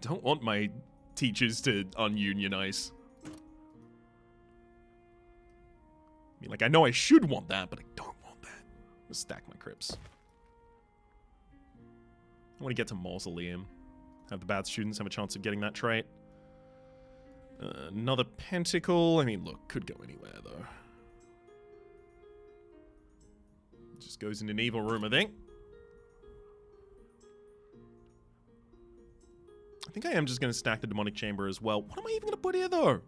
don't want my teachers to ununionize. I mean, like, I know I should want that, but I don't want that. Let's stack my crypts. I want to get to Mausoleum. Have the bad students have a chance of getting that trait. Another Pentacle. I mean, look, could go anywhere, though. Just goes in an evil room, I think. I think I am just going to stack the Demonic Chamber as well. What am I even going to put here, though?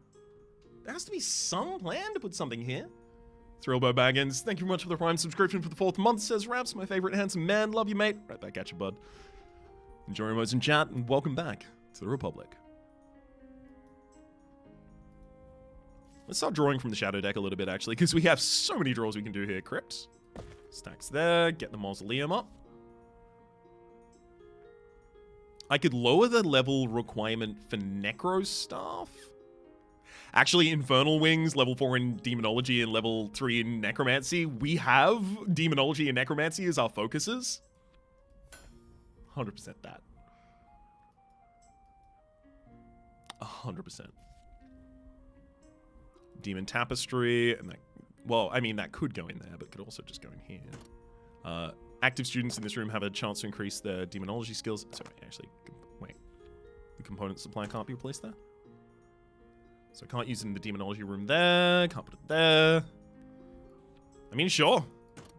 There has to be some plan to put something here. Thrillbo Baggins, thank you very much for the Prime subscription for the 4th month, says Raps, my favorite handsome man. Love you, mate. Right back at you, bud. Enjoy emotes in chat, and welcome back to the Republic. Let's start drawing from the Shadow deck a little bit, actually, because we have so many draws we can do here. Crypts. Stacks there. Get the Mausoleum up. I could lower the level requirement for Necro Staff. Actually, Infernal Wings, level 4 in Demonology and level 3 in Necromancy. We have Demonology and Necromancy as our focuses. 100% that. 100%. Demon Tapestry, and that, well, I mean, that could go in there, but could also just go in here. Active students in this room have a chance to increase their Demonology skills. Sorry, actually, wait. The component supply can't be replaced there? So I can't use it in the Demonology room there. Can't put it there. I mean, sure.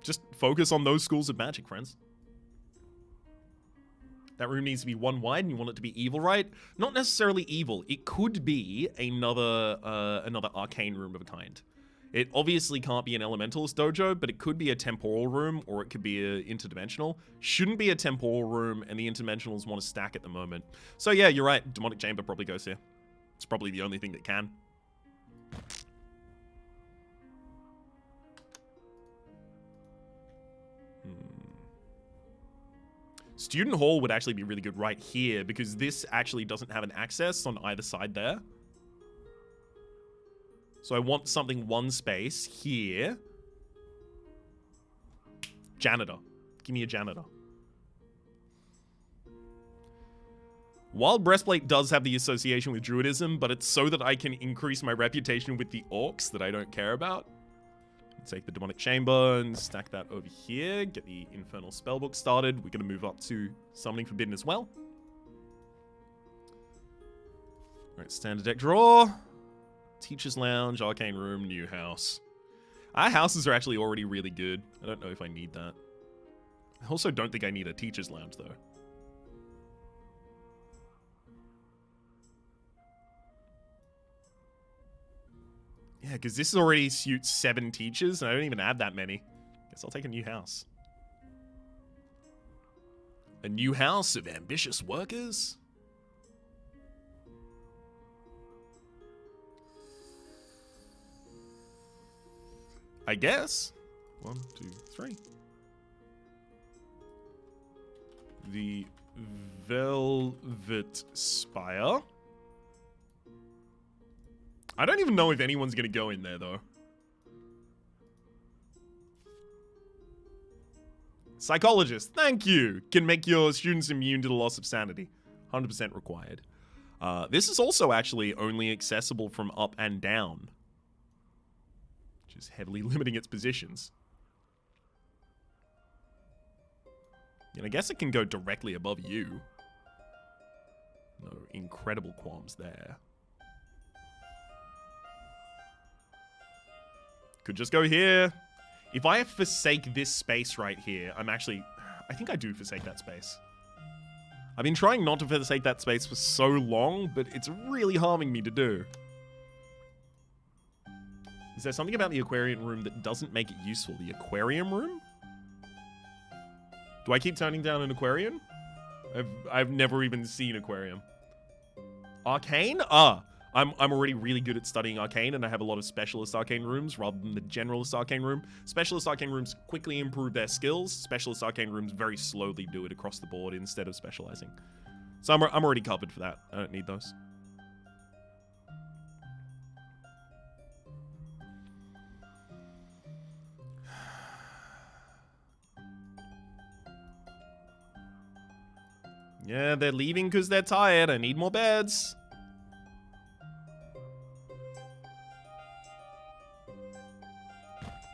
Just focus on those schools of magic, friends. That room needs to be 1 wide, and you want it to be evil, right? Not necessarily evil. It could be another arcane room of a kind. It obviously can't be an Elementalist dojo, but it could be a temporal room, or it could be a interdimensional. Shouldn't be a temporal room, and the interdimensionals want to stack at the moment. So yeah, you're right. Demonic Chamber probably goes here. It's probably the only thing that can. Student Hall would actually be really good right here, because this actually doesn't have an access on either side there. So I want something 1 space here. Janitor. Give me a janitor. Wild Breastplate does have the association with Druidism, but it's so that I can increase my reputation with the orcs that I don't care about. Take the Demonic Chamber and stack that over here. Get the Infernal Spellbook started. We're going to move up to Summoning Forbidden as well. Alright, standard deck draw. Teacher's Lounge, Arcane Room, New House. Our houses are actually already really good. I don't know if I need that. I also don't think I need a Teacher's Lounge, though. Yeah, because this already suits 7 teachers, and I don't even add that many. Guess I'll take a new house. A new house of ambitious workers? I guess. 1, 2, 3. The Velvet Spire. I don't even know if anyone's going to go in there, though. Psychologist, thank you. Can make your students immune to the loss of sanity. 100% required. This is also actually only accessible from up and down, which is heavily limiting its positions. And I guess it can go directly above you. No incredible qualms there. Could just go here. If I forsake this space right here, I think I do forsake that space. I've been trying not to forsake that space for so long, but it's really harming me to do. Is there something about the aquarium room that doesn't make it useful? The aquarium room? Do I keep turning down an aquarium? I've never even seen aquarium. Arcane? I'm already really good at studying Arcane, and I have a lot of Specialist Arcane rooms rather than the Generalist Arcane room. Specialist Arcane rooms quickly improve their skills. Specialist Arcane rooms very slowly do it across the board instead of specializing. So I'm already covered for that. I don't need those. Yeah, they're leaving because they're tired. I need more beds.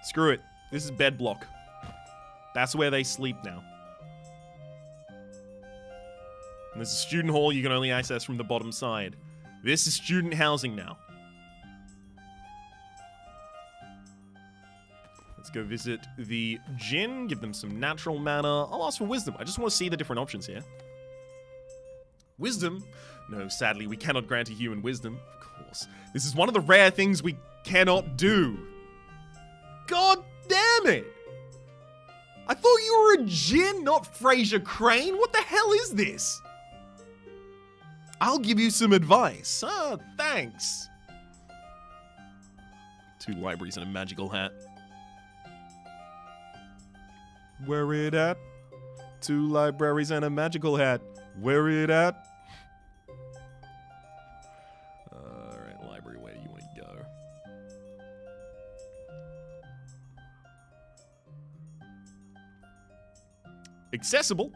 Screw it. This is bed block. That's where they sleep now. And there's a student hall you can only access from the bottom side. This is student housing now. Let's go visit the Jinn, give them some natural mana. I'll ask for wisdom. I just want to see the different options here. Wisdom? No, sadly, we cannot grant a human wisdom. Of course. This is one of the rare things we cannot do. God damn it! I thought you were a Jinn, not Fraser Crane. What the hell is this? I'll give you some advice. Ah, thanks. 2 libraries and a magical hat. Where it at? 2 libraries and a magical hat. Where it at? Alright, library, where do you want to go? Accessible.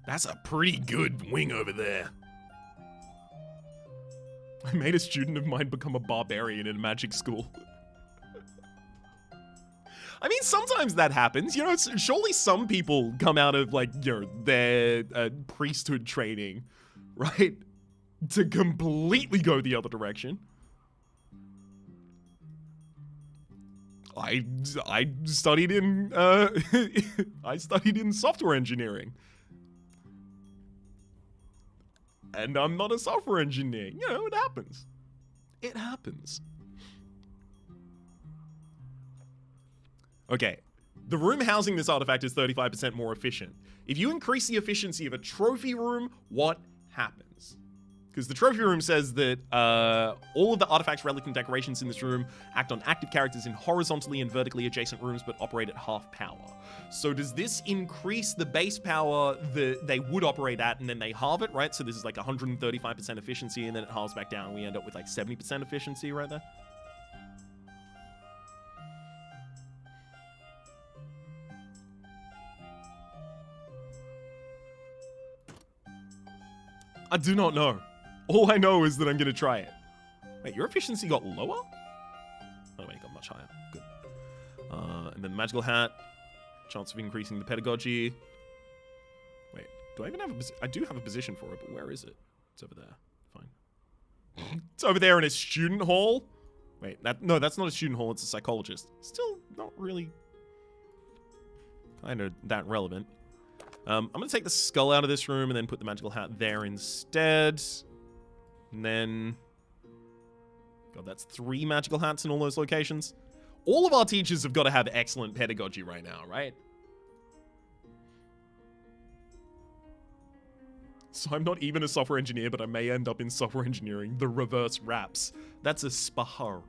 That's a pretty good wing over there. I made a student of mine become a barbarian in a magic school. I mean, sometimes that happens. You know, surely some people come out of, like, you know, their priesthood training, right? To completely go the other direction. I studied in, I studied in software engineering. And I'm not a software engineer. You know, it happens. It happens. Okay, the room housing this artifact is 35% more efficient. If you increase the efficiency of a trophy room, what happens? Because the trophy room says that all of the artifacts, relics, and decorations in this room act on active characters in horizontally and vertically adjacent rooms, but operate at half power. So does this increase the base power that they would operate at, and then they halve it, right? So this is like 135% efficiency, and then it halves back down, and we end up with like 70% efficiency right there. I do not know. All I know is that I'm going to try it. Wait, your efficiency got lower? Oh, wait, it got much higher. Good. And then the magical hat. Chance of increasing the pedagogy. Wait, do I even have a I do have a position for it, but where is it? It's over there. Fine. It's over there in a student hall? Wait, no, that's not a student hall. It's a psychologist. Still not really kind of that relevant. I'm going to take the skull out of this room and then put the magical hat there instead. And then... God, that's 3 magical hats in all those locations. All of our teachers have got to have excellent pedagogy right now, right? So I'm not even a software engineer, but I may end up in software engineering. The reverse raps. That's a spahar.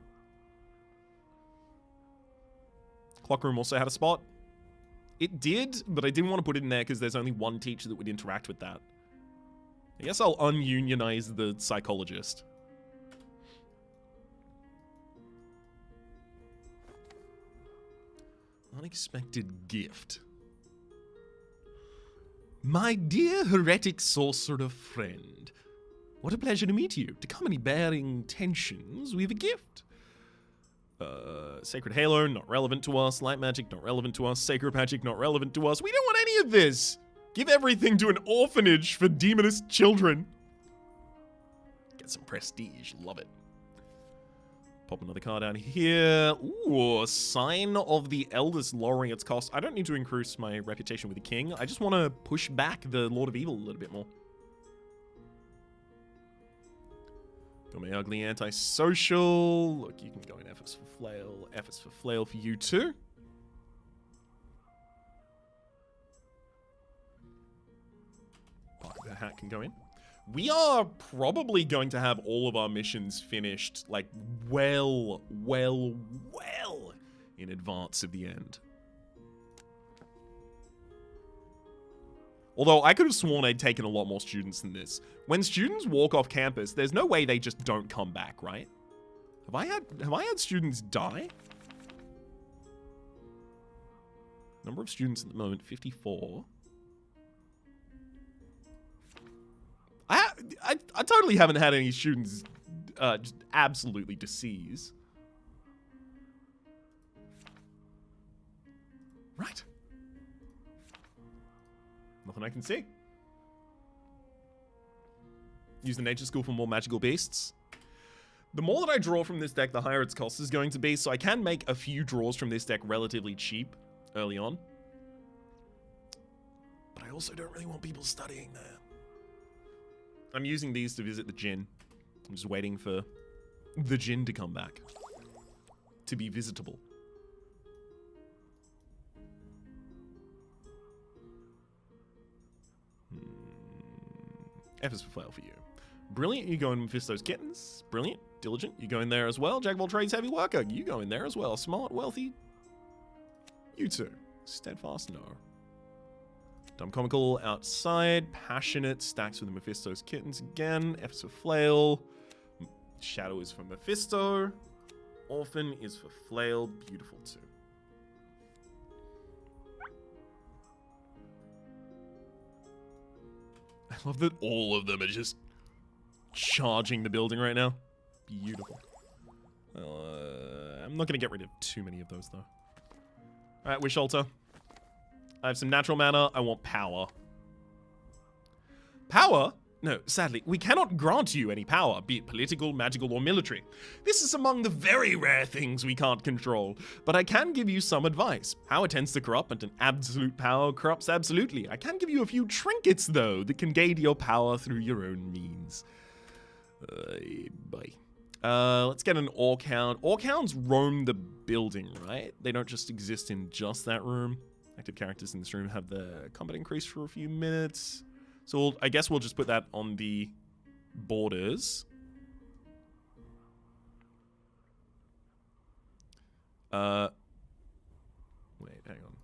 Clock room also had a spot. It did, but I didn't want to put it in there because there's only one teacher that would interact with that. I guess I'll ununionize the psychologist. Unexpected gift. My dear heretic sorcerer friend, what a pleasure to meet you. To company bearing tensions, we have a gift. Sacred Halo, not relevant to us. Light Magic, not relevant to us. Sacred Magic, not relevant to us. We don't want any of this. Give everything to an orphanage for demonist children. Get some prestige. Love it. Pop another card out here. Ooh, Sign of the Eldest lowering its cost. I don't need to increase my reputation with the king. I just want to push back the Lord of Evil a little bit more. Got my ugly antisocial. Look, you can go in efforts for flail. Efforts for flail for you too. The hat can go in. We are probably going to have all of our missions finished, like, well in advance of the end. Although, I could have sworn I'd taken a lot more students than this. When students walk off campus, there's no way they just don't come back, right? Have I had students die? Number of students at the moment, 54. I totally haven't had any students just absolutely decease. Right. Nothing I can see. Use the nature school for more magical beasts. The more that I draw from this deck, the higher its cost is going to be, so I can make a few draws from this deck relatively cheap early on. But I also don't really want people studying there. I'm using these to visit the Djinn. I'm just waiting for the Djinn to come back. To be visitable. F is for flail for you. Brilliant, you go in Mephisto's Kittens. Brilliant. Diligent, you go in there as well. Jack of all trades, heavy worker, you go in there as well. Smart, wealthy, you too. Steadfast, no. Dumb comical outside. Passionate, stacks with the Mephisto's Kittens again. F is for flail. Shadow is for Mephisto. Orphan is for flail. Beautiful too. I love that all of them are just charging the building right now. Beautiful. I'm not going to get rid of too many of those, though. Alright, Wish Altar. I have some natural mana. I want power. Power? No, sadly, we cannot grant you any power, be it political, magical, or military. This is among the very rare things we can't control, but I can give you some advice. Power tends to corrupt, and an absolute power corrupts absolutely. I can give you a few trinkets, though, that can gain your power through your own means. Bye. Let's get an Orc Hound. Orc Hounds roam the building, right? They don't just exist in just that room. Active characters in this room have the combat increase for a few minutes. So I guess we'll just put that on the borders. Wait, hang on.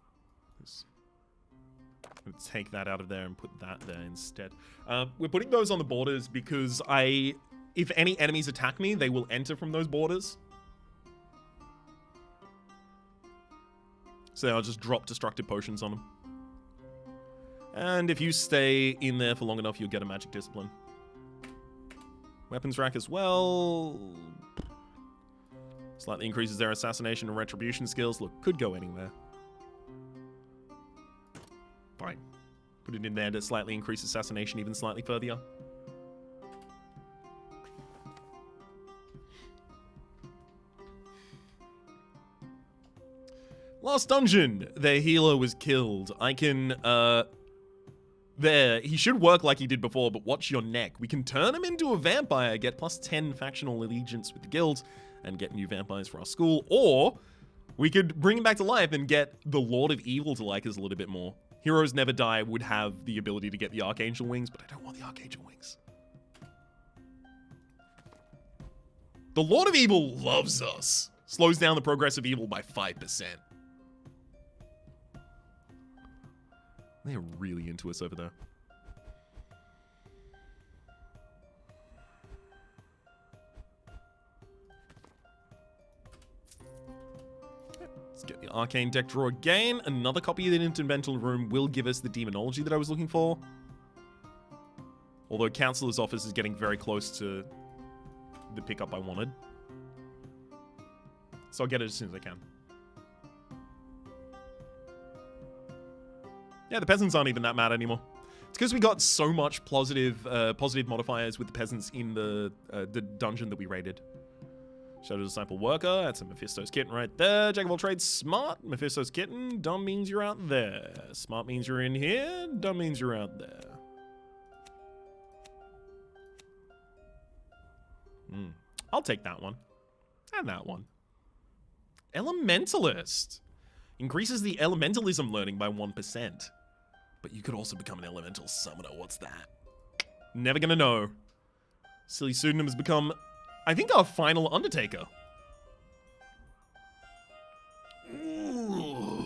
Let's take that out of there and put that there instead. We're putting those on the borders because if any enemies attack me, they will enter from those borders. So I'll just drop destructive potions on them. And if you stay in there for long enough, you'll get a magic discipline. Weapons rack as well. Slightly increases their assassination and retribution skills. Look, could go anywhere. Fine. Put it in there to slightly increase assassination even slightly further. Last dungeon, their healer was killed. I can, there, he should work like he did before, but watch your neck. We can turn him into a vampire, get plus 10 factional allegiance with the guild, and get new vampires for our school, or we could bring him back to life and get the Lord of Evil to like us a little bit more. Heroes Never Die would have the ability to get the Archangel Wings, but I don't want the Archangel Wings. The Lord of Evil loves us. Slows down the progress of evil by 5%. They're really into us over there. Let's get the Arcane deck draw again. Another copy of the Interventional Room will give us the Demonology that I was looking for. Although Counselor's Office is getting very close to the pickup I wanted. So I'll get it as soon as I can. Yeah, the peasants aren't even that mad anymore. It's because we got so much positive modifiers with the peasants in the dungeon that we raided. Shadow Disciple Worker, that's a Mephisto's Kitten right there. Jack of all trades, smart. Mephisto's Kitten, dumb means you're out there. Smart means you're in here, dumb means you're out there. I'll take that one. And that one. Elementalist. Increases the elementalism learning by 1%. But you could also become an elemental summoner. What's that? Never gonna know. Silly pseudonym has become, I think, our final Undertaker. Ooh.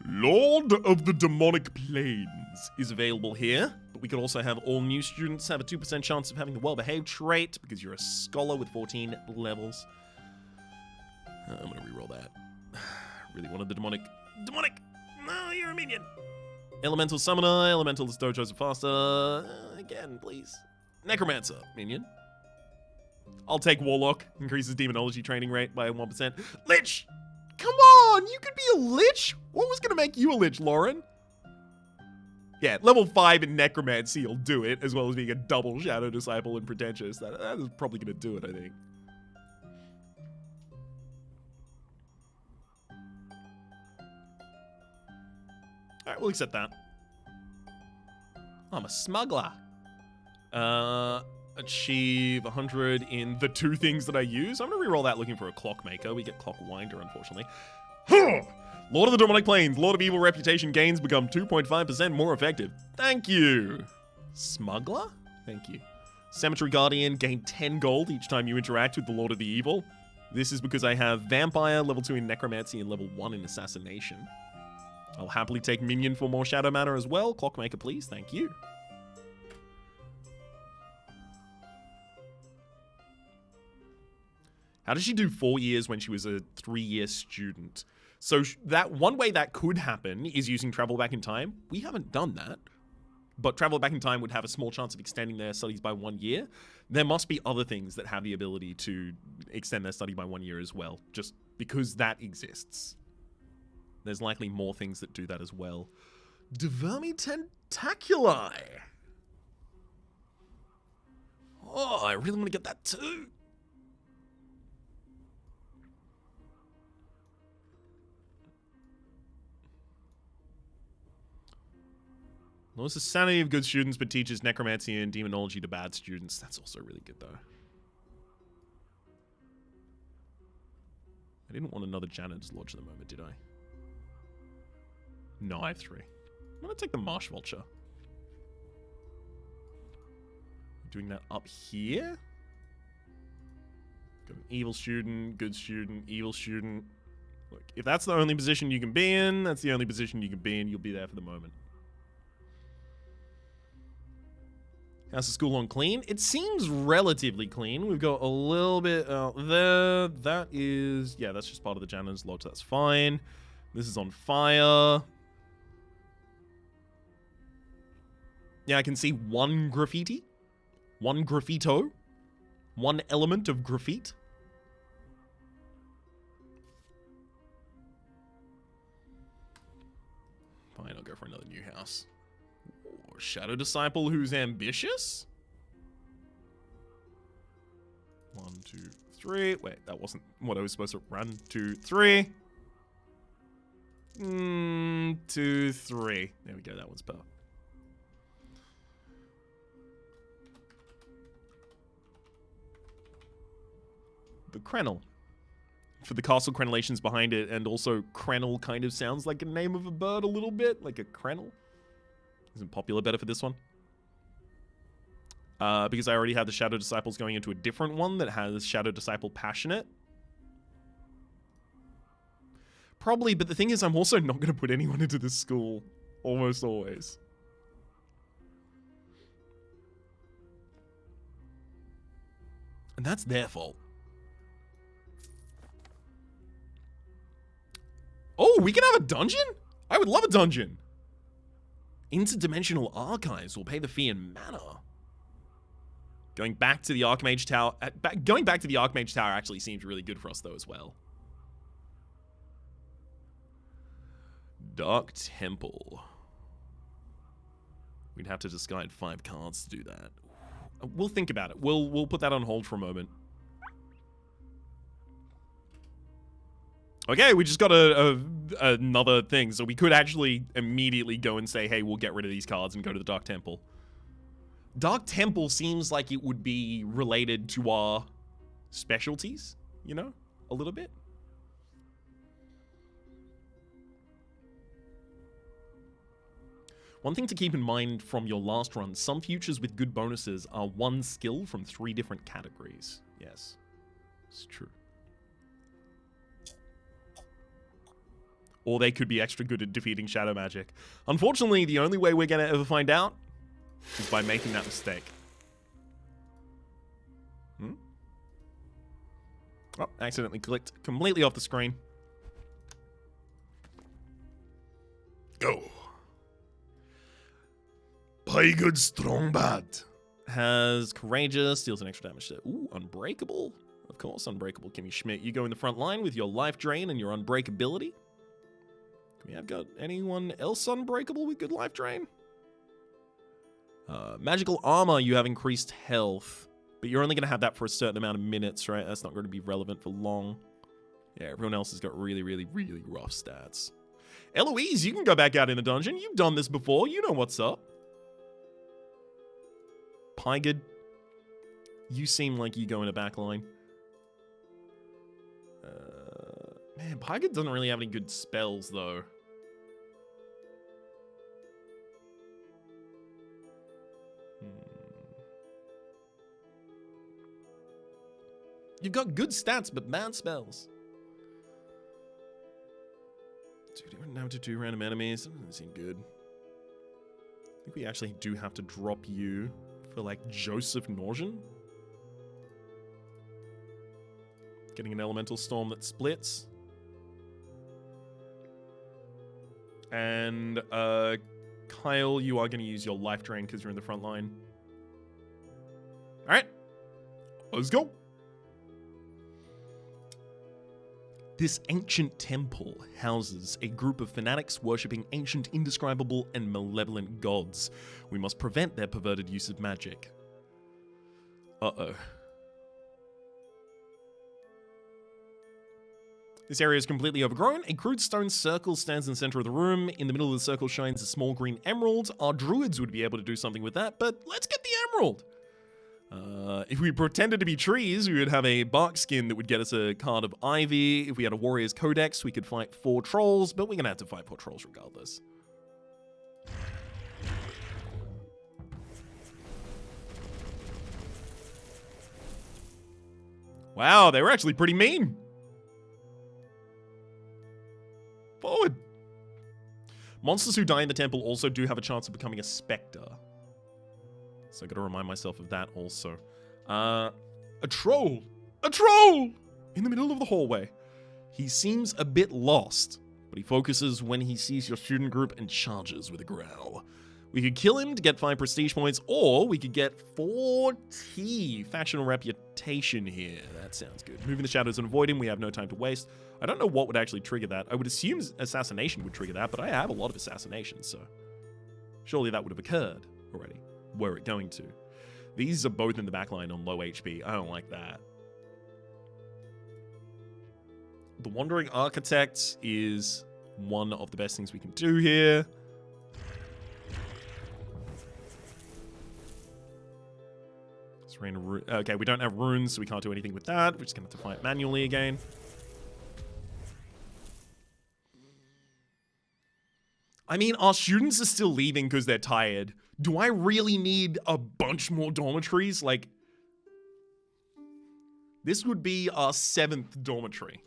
Lord of the Demonic Planes is available here. But we could also have all new students have a 2% chance of having the well-behaved trait because you're a scholar with 14 levels. I'm gonna reroll that. Really wanted the demonic. Demonic! No, you're a minion! Elemental Summoner, Elementalist Dojos are faster. Again, please. Necromancer, minion. I'll take Warlock. Increases Demonology training rate by 1%. Lich! Come on! You could be a Lich? What was gonna make you a Lich, Lauren? Yeah, level 5 in Necromancy will do it, as well as being a double Shadow Disciple and Pretentious. That is probably gonna do it, I think. Alright, we'll accept that. I'm a smuggler. Achieve 100 in the 2 things that I use. I'm gonna reroll that looking for a Clockmaker. We get Clockwinder, unfortunately. Lord of the Demonic Plains. Lord of Evil reputation gains become 2.5% more effective. Thank you. Smuggler? Thank you. Cemetery Guardian. Gain 10 gold each time you interact with the Lord of the Evil. This is because I have Vampire, level 2 in Necromancy, and level 1 in Assassination. I'll happily take Minion for more Shadow Mana as well. Clockmaker, please. Thank you. How did she do 4 years when she was a 3-year student? So that one way that could happen is using travel back in time. We haven't done that. But travel back in time would have a small chance of extending their studies by 1 year. There must be other things that have the ability to extend their study by 1 year as well, just because that exists. There's likely more things that do that as well. Divermi Tentaculi. Oh, I really want to get that too. Lowers the sanity of good students, but teaches necromancy and demonology to bad students. That's also really good, though. I didn't want another janitor's lodge at the moment, did I? No, I have 3. I'm going to take the Marsh Vulture. Doing that up here. Got an evil student, good student, evil student. Look, if that's the only position you can be in, that's the only position you can be in. You'll be there for the moment. How's the school on clean? It seems relatively clean. We've got a little bit out there. That is... yeah, that's just part of the janitor's lodge. That's fine. This is on fire. Yeah, I can see 1 graffiti. 1 graffito. 1 element of graffiti. Fine, I'll go for another new house. Or Shadow Disciple who's ambitious? 1, 2, 3. Wait, that wasn't what I was supposed to run. 2, 3. 2, 3. There we go, that one's better. The Krenel. For the castle crenellations behind it, and also Krenel kind of sounds like a name of a bird a little bit, like a Krenel. Isn't popular better for this one? Because I already had the Shadow Disciples going into a different one that has Shadow Disciple Passionate. Probably, but the thing is I'm also not going to put anyone into this school. Almost always. And that's their fault. Oh, we can have a dungeon? I would love a dungeon. Interdimensional archives will pay the fee in mana. Going back to the Archmage Tower. Going back to the Archmage Tower actually seems really good for us though as well. Dark Temple. We'd have to discard 5 cards to do that. We'll think about it. We'll put that on hold for a moment. Okay, we just got another thing, so we could actually immediately go and say, hey, we'll get rid of these cards and go to the Dark Temple. Dark Temple seems like it would be related to our specialties, you know, a little bit. One thing to keep in mind from your last run, some futures with good bonuses are 1 skill from 3 different categories. Yes, it's true. Or they could be extra good at defeating shadow magic. Unfortunately, the only way we're going to ever find out is by making that mistake. Oh, accidentally clicked completely off the screen. Go. Pygood Strong Bad has Courageous, deals an extra damage to... Ooh, Unbreakable. Of course, Unbreakable. Kimmy Schmidt, you go in the front line with your Life Drain and your Unbreakability. Can we have got anyone else Unbreakable with good Life Drain? Magical Armor, you have increased health. But you're only going to have that for a certain amount of minutes, right? That's not going to be relevant for long. Yeah, everyone else has got really, really, really rough stats. Eloise, you can go back out in the dungeon. You've done this before. You know what's up. Pygod, you seem like you go in a back line. Man, Pygod doesn't really have any good spells, though. You've got good stats, but bad spells. Now to 2 random enemies. That doesn't seem good. I think we actually do have to drop you for, like, Joseph Norsion. Getting an Elemental Storm that splits. And, Kyle, you are going to use your Life Drain because you're in the front line. Alright. Let's go. This ancient temple houses a group of fanatics worshipping ancient, indescribable, and malevolent gods. We must prevent their perverted use of magic. Uh-oh. This area is completely overgrown. A crude stone circle stands in the center of the room. In the middle of the circle shines a small green emerald. Our druids would be able to do something with that, but let's get the emerald! If we pretended to be trees, we would have a bark skin that would get us a card of Ivy. If we had a warrior's codex, we could fight 4 trolls, but we're gonna have to fight 4 trolls regardless. Wow, they were actually pretty mean. Forward. Monsters who die in the temple also do have a chance of becoming a specter. So I gotta remind myself of that also. A troll! A troll! In the middle of the hallway. He seems a bit lost, but he focuses when he sees your student group and charges with a growl. We could kill him to get 5 prestige points, or we could get 40 factional reputation here. That sounds good. Move in the shadows and avoid him. We have no time to waste. I don't know what would actually trigger that. I would assume assassination would trigger that, but I have a lot of assassinations, so surely that would have occurred already. Were it going to. These are both in the backline on low HP. I don't like that. The Wandering Architect is one of the best things we can do here. Okay, we don't have runes, so we can't do anything with that. We're just going to have to fight manually again. I mean, our students are still leaving because they're tired. Do I really need a bunch more dormitories? Like, this would be our 7th dormitory.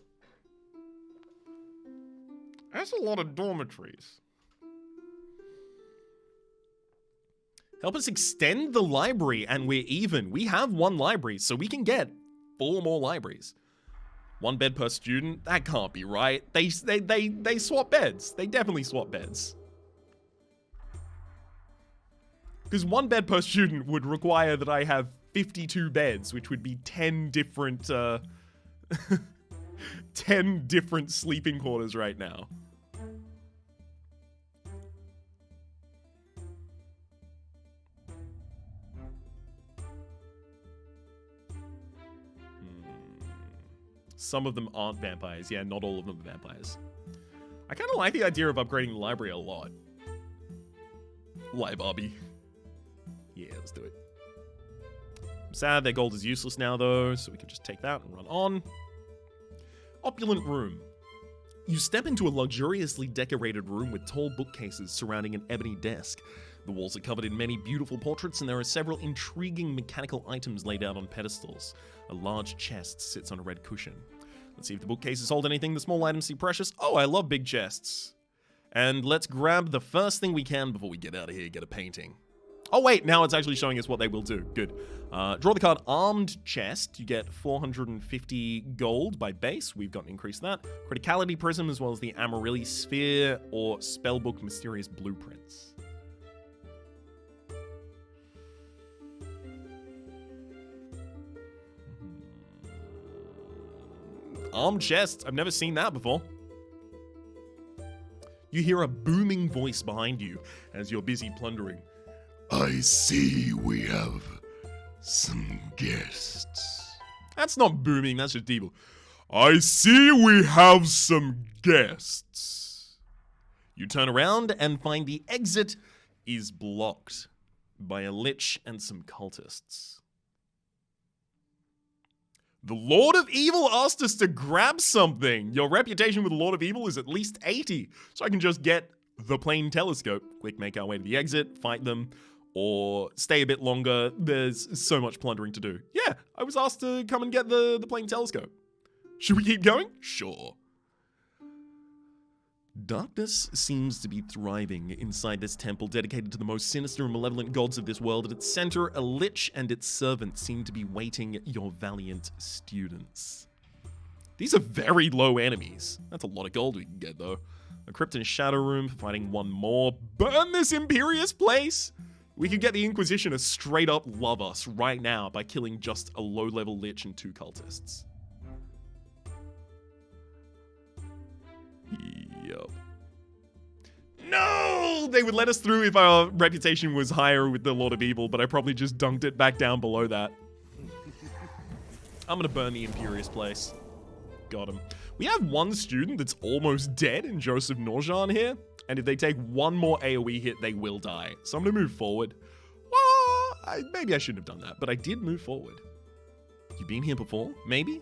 That's a lot of dormitories. Help us extend the library, and we're even. We have 1 library, so we can get 4 more libraries. 1 bed per student? That can't be right. They swap beds. They definitely swap beds. Because 1 bed per student would require that I have 52 beds, which would be 10 different, 10 different sleeping quarters right now. Some of them aren't vampires. Yeah, not all of them are vampires. I kind of like the idea of upgrading the library a lot. Barbie. Yeah, let's do it. I'm sad their gold is useless now, though, so we can just take that and run on. Opulent room. You step into a luxuriously decorated room with tall bookcases surrounding an ebony desk. The walls are covered in many beautiful portraits, and there are several intriguing mechanical items laid out on pedestals. A large chest sits on a red cushion. Let's see if the bookcases hold anything. The small items seem precious. Oh, I love big chests. And let's grab the first thing we can before we get out of here, get a painting. Oh wait, now it's actually showing us what they will do. Good. Draw the card Armed Chest. You get 450 gold by base. We've got to increase that. Criticality Prism, as well as the Amaryllis Sphere or Spellbook Mysterious Blueprints. Armed Chest. I've never seen that before. You hear a booming voice behind you as you're busy plundering. I see we have some guests. That's not booming, that's just evil. I see we have some guests. You turn around and find the exit is blocked by a lich and some cultists. The Lord of Evil asked us to grab something. Your reputation with the Lord of Evil is at least 80, so I can just get the plain telescope. Quick, make our way to the exit, fight them, or stay a bit longer. There's so much plundering to do. Yeah, I was asked to come and get the plain telescope. Should we keep going? Sure. Darkness seems to be thriving inside this temple dedicated to the most sinister and malevolent gods of this world. At its center, a lich and its servant seem to be waiting your valiant students. These are very low enemies. That's a lot of gold we can get, though. A crypt and shadow room for fighting one more. Burn this imperious place! We could get the Inquisition to straight up love us right now by killing just a low-level lich and 2 cultists. Yup. No! They would let us through if our reputation was higher with the Lord of Evil, but I probably just dunked it back down below that. I'm gonna burn the Imperious place. Got him. We have one student that's almost dead in Joseph Norjan here, and if they take one more AoE hit, they will die. So I'm gonna move forward. Well, maybe I shouldn't have done that, but I did move forward. You been here before? Maybe?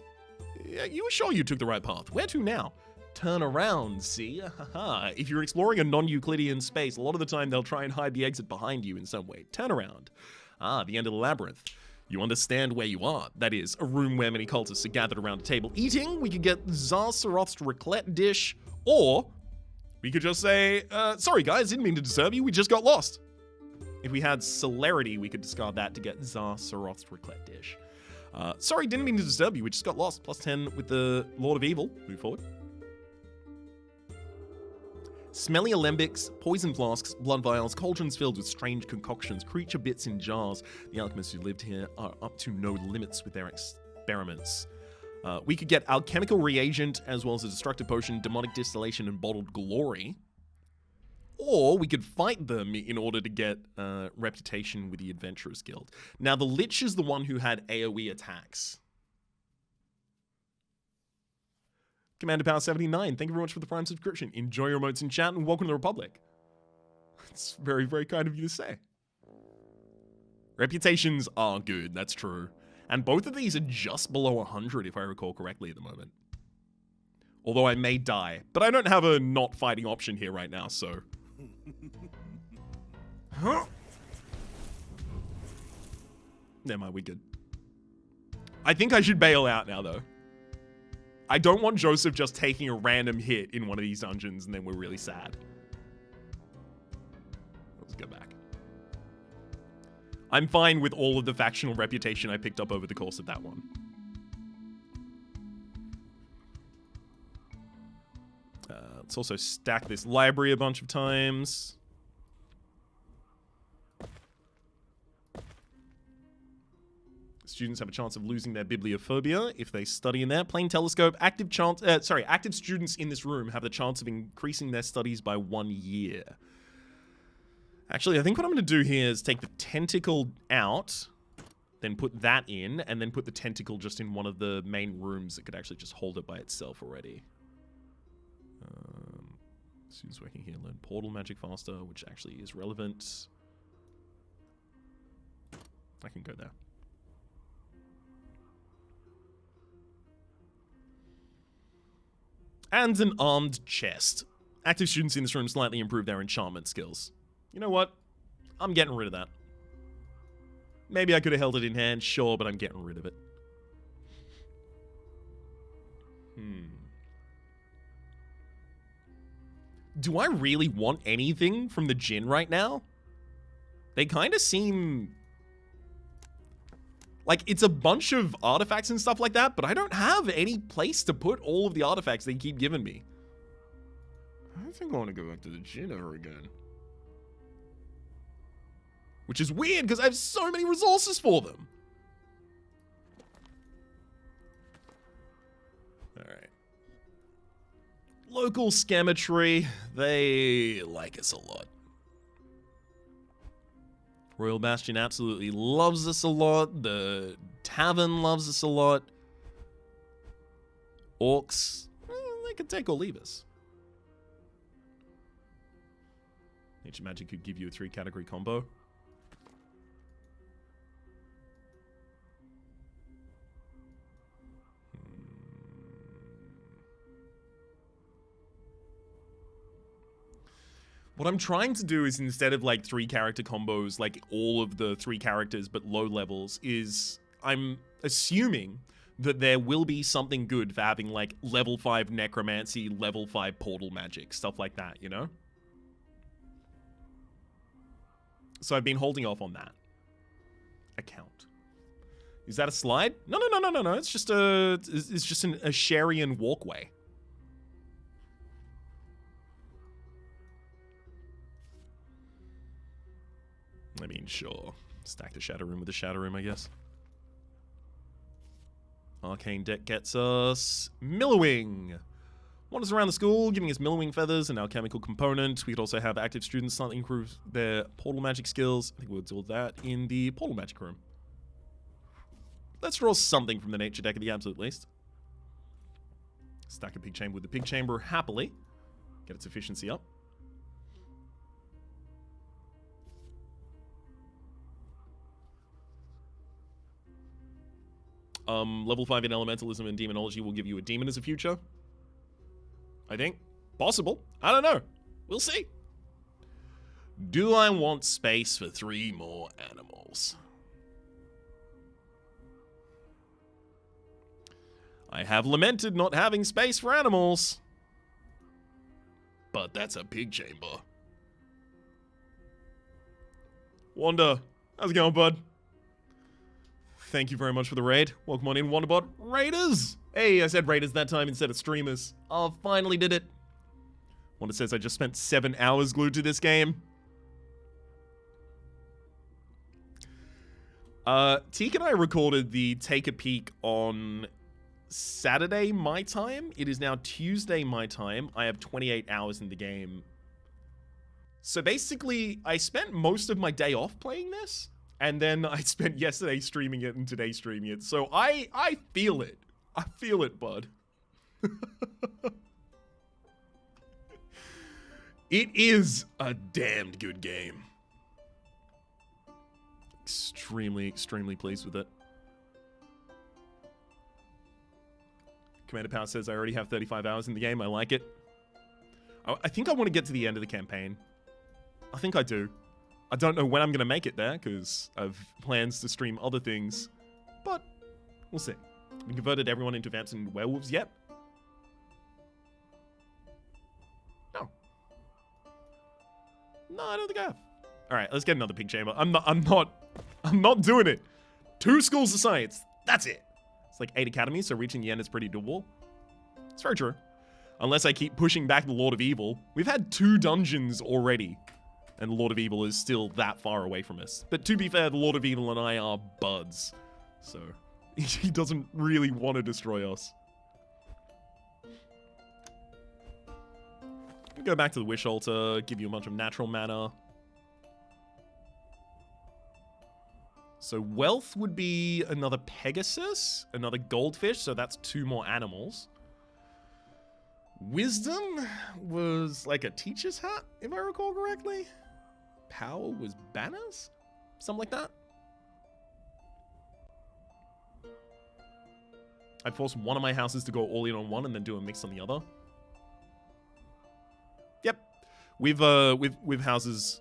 Yeah, you were sure you took the right path. Where to now? Turn around, see? If you're exploring a non-Euclidean space, a lot of the time they'll try and hide the exit behind you in some way. Turn around. The end of the labyrinth. You understand where you are. That is, a room where many cultists are gathered around a table eating. We could get Zarsaroth's raclette dish, or we could just say, sorry guys, didn't mean to disturb you, we just got lost. If we had celerity, we could discard that to get Zarsaroth's raclette dish. Sorry, didn't mean to disturb you, we just got lost. Plus 10 with the Lord of Evil. Move forward. Smelly alembics, poison flasks, blood vials, cauldrons filled with strange concoctions, creature bits in jars. The alchemists who lived here are up to no limits with their experiments. We could get alchemical reagent as well as a destructive potion, demonic distillation, and bottled glory. Or we could fight them in order to get reputation with the Adventurers Guild. Now, the Lich is the one who had AoE attacks. Commander Power 79, thank you very much for the Prime subscription. Enjoy your emotes in chat and welcome to the Republic. It's very, very kind of you to say. Reputations are good, that's true. And both of these are just below 100 if I recall correctly at the moment. Although I may die, but I don't have a not fighting option here right now, so. Huh? Never mind, we're good. I think I should bail out now though. I don't want Joseph just taking a random hit in one of these dungeons and then we're really sad. Let's go back. I'm fine with all of the factional reputation I picked up over the course of that one. Let's also stack this library a bunch of times. Students have a chance of losing their bibliophobia if they study in there. Plain telescope. Active students in this room have the chance of increasing their studies by 1 year. Actually, I think what I'm going to do here is take the tentacle out, then put that in, and then put the tentacle just in one of the main rooms that could actually just hold it by itself already. Students working here learn portal magic faster, which actually is relevant. I can go there. And an armed chest. Active students in this room slightly improve their enchantment skills. You know what? I'm getting rid of that. Maybe I could have held it in hand, sure, but I'm getting rid of it. Do I really want anything from the Djinn right now? They kind of seem like it's a bunch of artifacts and stuff like that, but I don't have any place to put all of the artifacts they keep giving me. I think I want to go back to the gin ever again. Which is weird because I have so many resources for them. Alright. Local scammetry. They like us a lot. Royal Bastion absolutely loves us a lot. The Tavern loves us a lot. Orcs, they can take or leave us. Nature Magic could give you a 3-category combo. What I'm trying to do is, instead of like 3-character combos, like all of the 3 characters but low levels, is I'm assuming that there will be something good for having like level 5 necromancy, level 5 portal magic, stuff like that, you know? So I've been holding off on that account. Is that a slide? No. It's just a Asharian walkway. I mean, sure. Stack the Shadow Room with the Shadow Room, I guess. Arcane deck gets us Millowing. Wanders around the school, giving us Millowing feathers, an alchemical component. We could also have active students start to improve their portal magic skills. I think we'll do that in the portal magic room. Let's draw something from the nature deck at the absolute least. Stack a pig chamber with the pig chamber happily. Get its efficiency up. Level 5 in Elementalism and Demonology will give you a demon as a future. I think. Possible. I don't know. We'll see. Do I want space for 3 more animals? I have lamented not having space for animals. But that's a pig chamber. Wanda, how's it going, bud? Thank you very much for the raid. Welcome on in, Wanderbot. Raiders! Hey, I said raiders that time instead of streamers. Oh, finally did it. Wanda says I just spent 7 hours glued to this game. Teak and I recorded the Take a Peek on Saturday my time. It is now Tuesday my time. I have 28 hours in the game. So basically, I spent most of my day off playing this. And then I spent yesterday streaming it and today streaming it. So I feel it. I feel it, bud. It is a damned good game. Extremely, extremely pleased with it. Commander Power says I already have 35 hours in the game. I like it. I think I want to get to the end of the campaign. I think I do. I don't know when I'm going to make it there, because I have plans to stream other things. But, we'll see. We converted everyone into vamps and werewolves yet? No. No, I don't think I have. Alright, let's get another pig chamber. I'm not doing it. 2 schools of science. That's it. It's like 8 academies, so reaching the end is pretty doable. It's very true. Unless I keep pushing back the Lord of Evil. We've had 2 dungeons already. And the Lord of Evil is still that far away from us. But to be fair, the Lord of Evil and I are buds. So, he doesn't really want to destroy us. Go back to the Wish Altar, give you a bunch of natural mana. So wealth would be another Pegasus, another goldfish, so that's 2 more animals. Wisdom was like a teacher's hat, if I recall correctly. Power was banners? Something like that. I'd force one of my houses to go all in on one and then do a mix on the other. Yep. With houses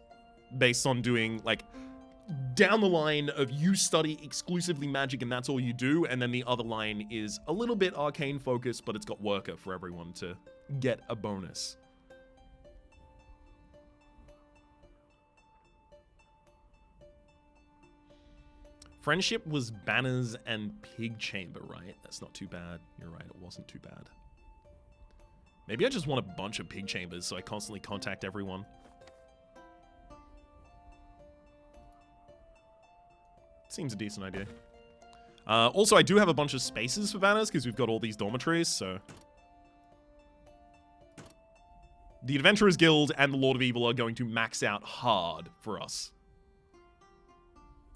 based on doing, like, down the line of you study exclusively magic and that's all you do, and then the other line is a little bit arcane focused, but it's got worker for everyone to get a bonus. Friendship was banners and pig chamber, right? That's not too bad. You're right, it wasn't too bad. Maybe I just want a bunch of pig chambers so I constantly contact everyone. Seems a decent idea. Also, I do have a bunch of spaces for banners because we've got all these dormitories, so... The Adventurers Guild and the Lord of Evil are going to max out hard for us.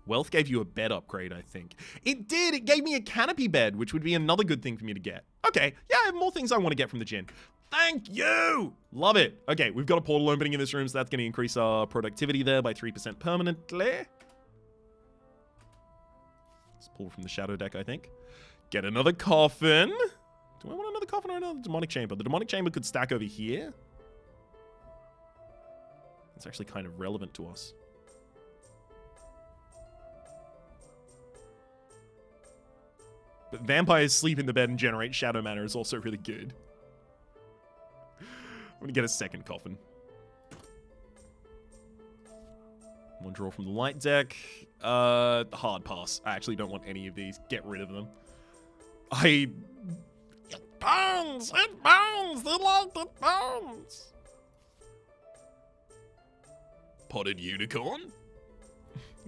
Wealth gave you a bed upgrade, I think. It did! It gave me a canopy bed, which would be another good thing for me to get. Okay, yeah, I have more things I want to get from the gin. Thank you! Love it. Okay, we've got a portal opening in this room, so that's going to increase our productivity there by 3% permanently. Let's pull from the shadow deck, I think. Get another coffin. Do I want another coffin or another demonic chamber? The demonic chamber could stack over here. It's actually kind of relevant to us. But vampires sleep in the bed and generate shadow mana is also really good. I'm gonna get a second coffin. One draw from the light deck. Hard pass. I actually don't want any of these. Get rid of them. It burns! It burns! The light, it burns! Potted unicorn.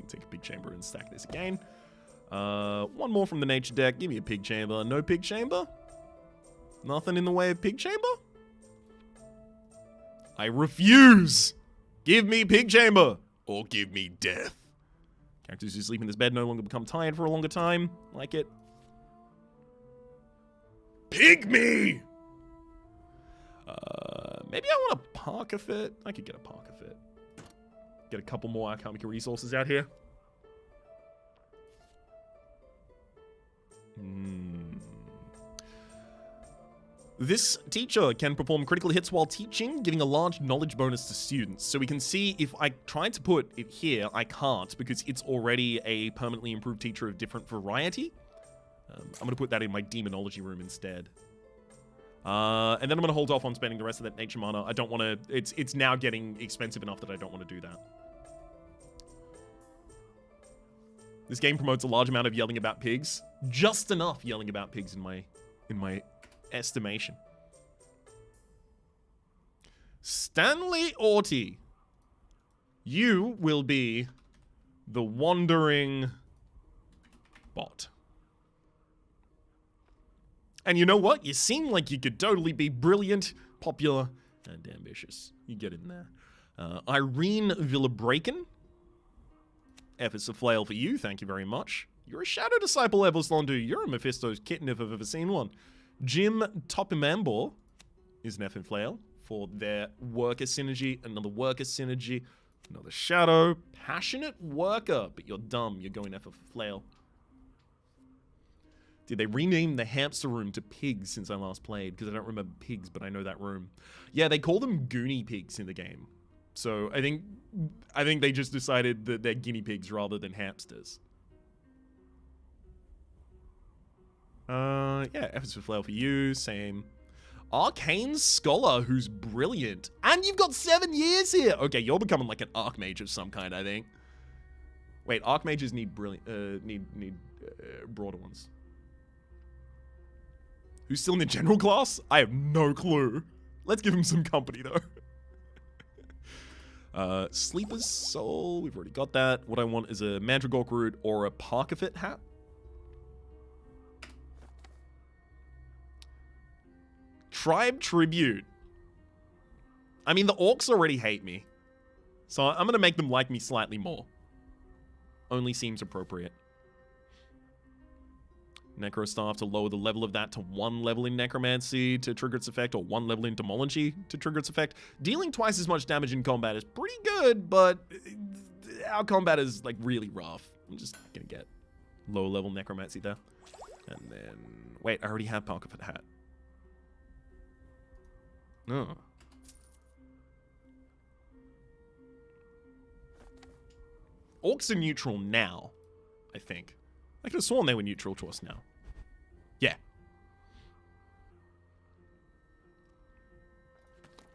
Take a pig chamber and stack this again. One more from the nature deck. Give me a pig chamber. No pig chamber? Nothing in the way of pig chamber? I refuse! Give me pig chamber! Or give me death. Characters who sleep in this bed no longer become tired for a longer time. Like it. Pygmy! Maybe I want a Parker fit. I could get a Parker fit. Get a couple more alchemical resources out here. This teacher can perform critical hits while teaching, giving a large knowledge bonus to students. So we can see if I tried to put it here, I can't because it's already a permanently improved teacher of different variety. I'm going to put that in my demonology room instead. And then I'm going to hold off on spending the rest of that nature mana. I don't want to... It's now getting expensive enough that I don't want to do that. This game promotes a large amount of yelling about pigs. Just enough yelling about pigs in my estimation. Stanley Orty. You will be the wandering bot. And you know what? You seem like you could totally be brilliant, popular, and ambitious. You get in there. Irene Villabraken. F is a flail for you, thank you very much. You're a Shadow Disciple, Everslondu. You're a Mephisto's kitten if I've ever seen one. Jim Topimambor is an F and flail for their worker synergy. Another worker synergy. Another Shadow. Passionate worker, but you're dumb. You're going F for flail. Did they rename the hamster room to pigs since I last played? Because I don't remember pigs, but I know that room. Yeah, they call them Goonie pigs in the game. So I think they just decided that they're guinea pigs rather than hamsters. Yeah, F is for flail for you, same. Arcane Scholar, who's brilliant. And you've got 7 years here! Okay, you're becoming like an Archmage of some kind, I think. Wait, Archmages need brilliant, need broader ones. Who's still in the general class? I have no clue. Let's give him some company, though. Sleeper's Soul, we've already got that. What I want is a Mandragork Root or a Parkerfit hat. Tribe Tribute. I mean, the orcs already hate me. So I'm going to make them like me slightly more. Only seems appropriate. Necrostaff to lower the level of that to 1 level in Necromancy to trigger its effect, or 1 level in Demology to trigger its effect. Dealing twice as much damage in combat is pretty good, but our combat is like really rough. I'm just gonna get low level Necromancy there. And then, wait, I already have Parker for the hat. No. Orcs are neutral now, I think. I could have sworn they were neutral to us now. Yeah.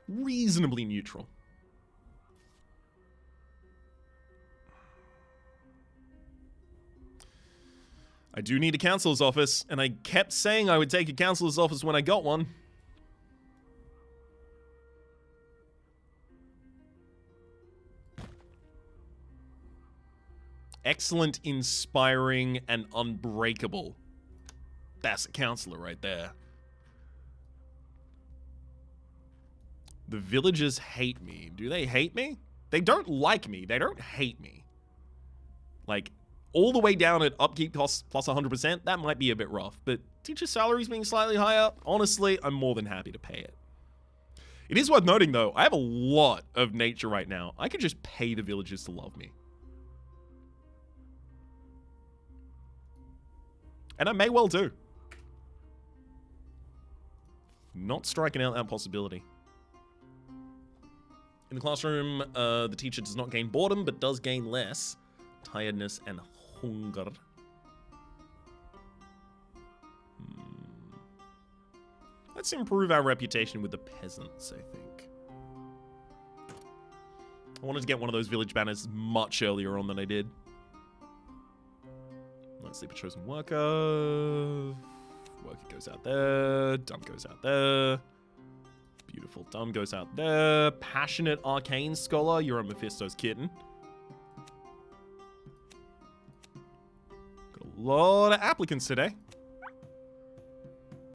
Reasonably neutral. I do need a counselor's office, and I kept saying I would take a counselor's office when I got one. Excellent, inspiring, and unbreakable. That's a counselor right there. The villagers hate me. Do they hate me? They don't like me. They don't hate me. Like, all the way down at upkeep costs plus 100%, that might be a bit rough. But teacher salaries being slightly higher, honestly, I'm more than happy to pay it. It is worth noting, though, I have a lot of nature right now. I could just pay the villagers to love me. And I may well do. Not striking out that possibility. In the classroom, the teacher does not gain boredom, but does gain less tiredness and hunger. Let's improve our reputation with the peasants, I think. I wanted to get one of those village banners much earlier on than I did. Let's sleep a chosen worker. Worker goes out there. Dumb goes out there. Beautiful. Dumb goes out there. Passionate arcane scholar. You're a Mephisto's kitten. Got a lot of applicants today.